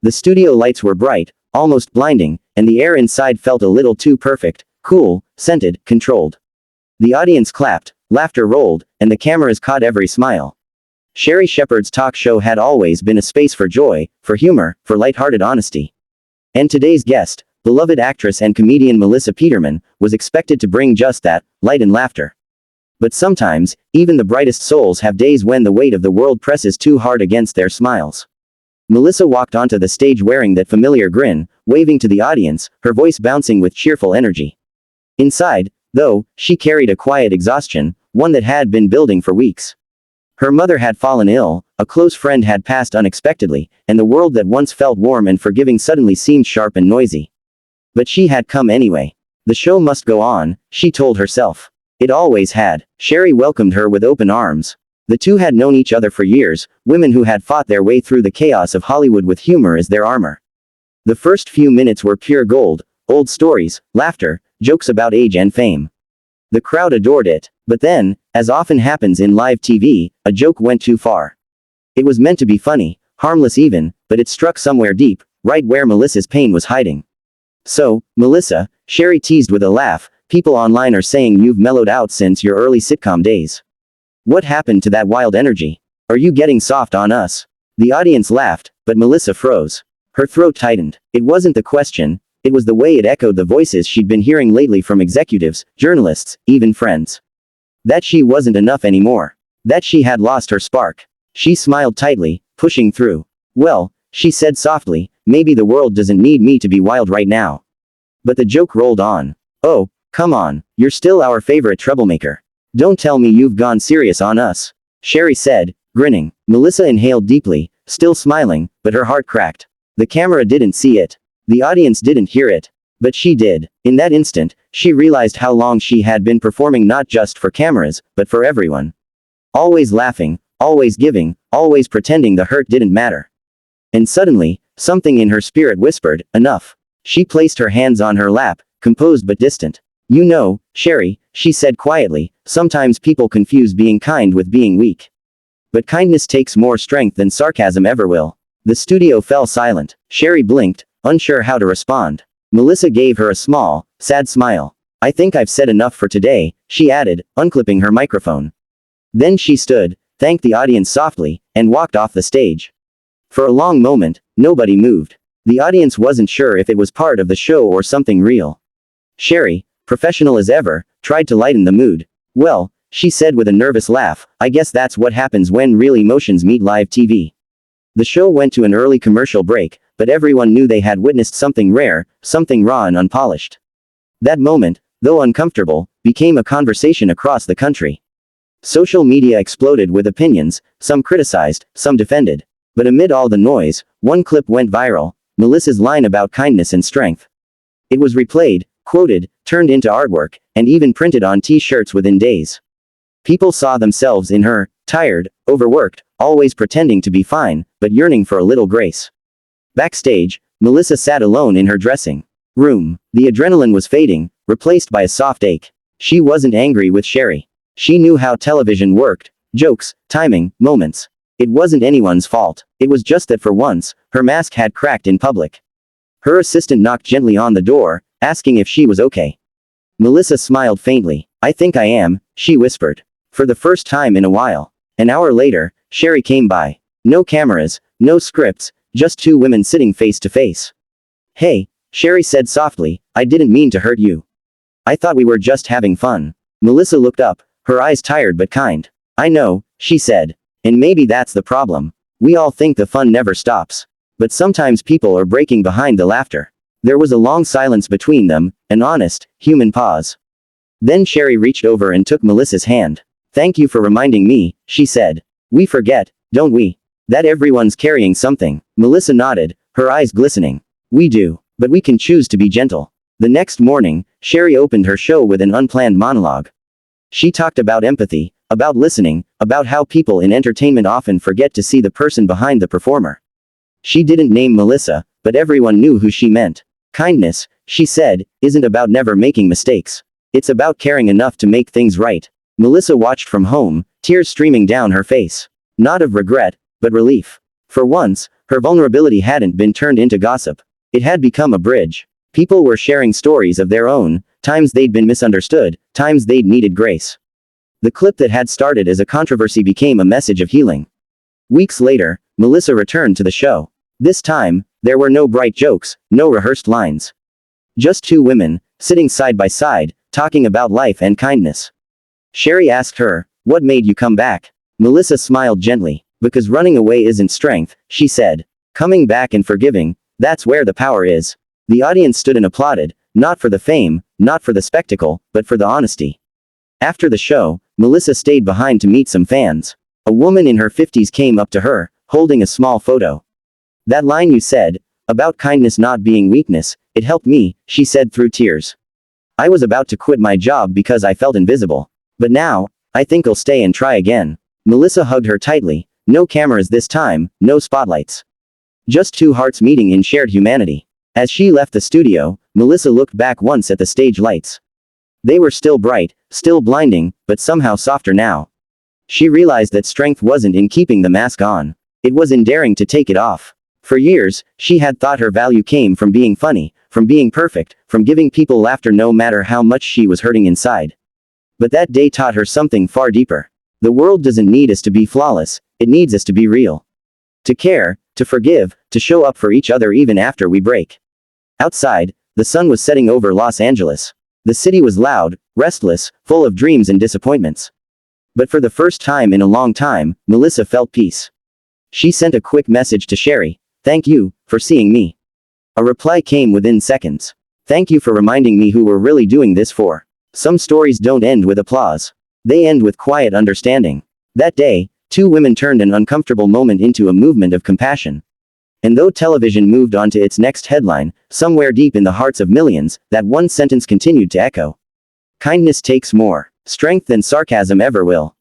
The studio lights were bright, almost blinding, and the air inside felt a little too perfect, cool, scented, controlled. The audience clapped, laughter rolled, and the cameras caught every smile. Sherri Shepherd's talk show had always been a space for joy, for humor, for lighthearted honesty. And today's guest, beloved actress and comedian Melissa Peterman, was expected to bring just that, light and laughter. But sometimes, even the brightest souls have days when the weight of the world presses too hard against their smiles. Melissa walked onto the stage wearing that familiar grin, waving to the audience, her voice bouncing with cheerful energy. Inside, though, she carried a quiet exhaustion, one that had been building for weeks. Her mother had fallen ill, a close friend had passed unexpectedly, and the world that once felt warm and forgiving suddenly seemed sharp and noisy. But she had come anyway. The show must go on, she told herself. It always had. Sherri welcomed her with open arms. The two had known each other for years, women who had fought their way through the chaos of Hollywood with humor as their armor. The first few minutes were pure gold, old stories, laughter, jokes about age and fame. The crowd adored it. But then, as often happens in live TV, a joke went too far. It was meant to be funny, harmless even, but it struck somewhere deep, right where Melissa's pain was hiding. So, Melissa, Sherri teased with a laugh, people online are saying you've mellowed out since your early sitcom days. What happened to that wild energy? Are you getting soft on us? The audience laughed, but Melissa froze. Her throat tightened. It wasn't the question, it was the way it echoed the voices she'd been hearing lately from executives, journalists, even friends. That she wasn't enough anymore. That she had lost her spark. She smiled tightly, pushing through. Well, she said softly, maybe the world doesn't need me to be wild right now. But the joke rolled on. Oh, come on, you're still our favorite troublemaker. Don't tell me you've gone serious on us. Sherri said, grinning. Melissa inhaled deeply, still smiling, but her heart cracked. The camera didn't see it. The audience didn't hear it. But she did. In that instant, she realized how long she had been performing not just for cameras, but for everyone. Always laughing, always giving, always pretending the hurt didn't matter. And suddenly, something in her spirit whispered, enough. She placed her hands on her lap, composed but distant. You know, Sherri, she said quietly, sometimes people confuse being kind with being weak. But kindness takes more strength than sarcasm ever will. The studio fell silent. Sherri blinked, unsure how to respond. Melissa gave her a small, sad smile. I think I've said enough for today, she added, unclipping her microphone. Then she stood, thanked the audience softly, and walked off the stage. For a long moment, nobody moved. The audience wasn't sure if it was part of the show or something real. Sherri, professional as ever, tried to lighten the mood. Well, she said with a nervous laugh, I guess that's what happens when real emotions meet live TV. The show went to an early commercial break, but everyone knew they had witnessed something rare, something raw and unpolished. That moment, though uncomfortable, became a conversation across the country. Social media exploded with opinions, some criticized, some defended. But amid all the noise, one clip went viral, Melissa's line about kindness and strength. It was replayed, quoted, turned into artwork, and even printed on t-shirts within days. People saw themselves in her, tired, overworked, always pretending to be fine, but yearning for a little grace. Backstage, Melissa sat alone in her dressing room. The adrenaline was fading, replaced by a soft ache. She wasn't angry with Sherri. She knew how television worked, jokes, timing, moments. It wasn't anyone's fault. It was just that for once, her mask had cracked in public. Her assistant knocked gently on the door, asking if she was okay. Melissa smiled faintly. I think I am, she whispered. For the first time in a while. An hour later, Sherri came by. No cameras, no scripts, just two women sitting face to face. Hey, Sherri said softly, I didn't mean to hurt you. I thought we were just having fun. Melissa looked up, her eyes tired but kind. I know, she said. And maybe that's the problem. We all think the fun never stops. But sometimes people are breaking behind the laughter. There was a long silence between them, an honest, human pause. Then Sherri reached over and took Melissa's hand. Thank you for reminding me, she said. We forget, don't we? That everyone's carrying something. Melissa nodded, her eyes glistening. We do, but we can choose to be gentle. The next morning, Sherri opened her show with an unplanned monologue. She talked about empathy, about listening, about how people in entertainment often forget to see the person behind the performer. She didn't name Melissa, but everyone knew who she meant. Kindness, she said, isn't about never making mistakes. It's about caring enough to make things right. Melissa watched from home, tears streaming down her face. Not of regret, but relief. For once, Her vulnerability hadn't been turned into gossip. It had become a bridge. People were sharing stories of their own, times they'd been misunderstood, times they'd needed grace. The clip that had started as a controversy became a message of healing. Weeks later, Melissa returned to the show. This time, there were no bright jokes, no rehearsed lines. Just two women, sitting side by side, talking about life and kindness. Sherri asked her, "What made you come back?" Melissa smiled gently. "Because running away isn't strength," she said. "Coming back and forgiving, that's where the power is." The audience stood and applauded, not for the fame, not for the spectacle, but for the honesty. After the show, Melissa stayed behind to meet some fans. A woman in her 50s came up to her, holding a small photo. "That line you said, about kindness not being weakness, it helped me," she said through tears. "I was about to quit my job because I felt invisible. But now, I think I'll stay and try again." Melissa hugged her tightly. No cameras this time, no spotlights. Just two hearts meeting in shared humanity. As she left the studio, Melissa looked back once at the stage lights. They were still bright, still blinding, but somehow softer now. She realized that strength wasn't in keeping the mask on. It was in daring to take it off. For years, she had thought her value came from being funny, from being perfect, from giving people laughter no matter how much she was hurting inside. But that day taught her something far deeper. The world doesn't need us to be flawless, it needs us to be real. To care, to forgive, to show up for each other even after we break. Outside, the sun was setting over Los Angeles. The city was loud, restless, full of dreams and disappointments. But for the first time in a long time, Melissa felt peace. She sent a quick message to Sherri. "Thank you, for seeing me." A reply came within seconds. "Thank you for reminding me who we're really doing this for." Some stories don't end with applause. They end with quiet understanding. That day, two women turned an uncomfortable moment into a movement of compassion. And though television moved on to its next headline, somewhere deep in the hearts of millions, that one sentence continued to echo. Kindness takes more strength than sarcasm ever will.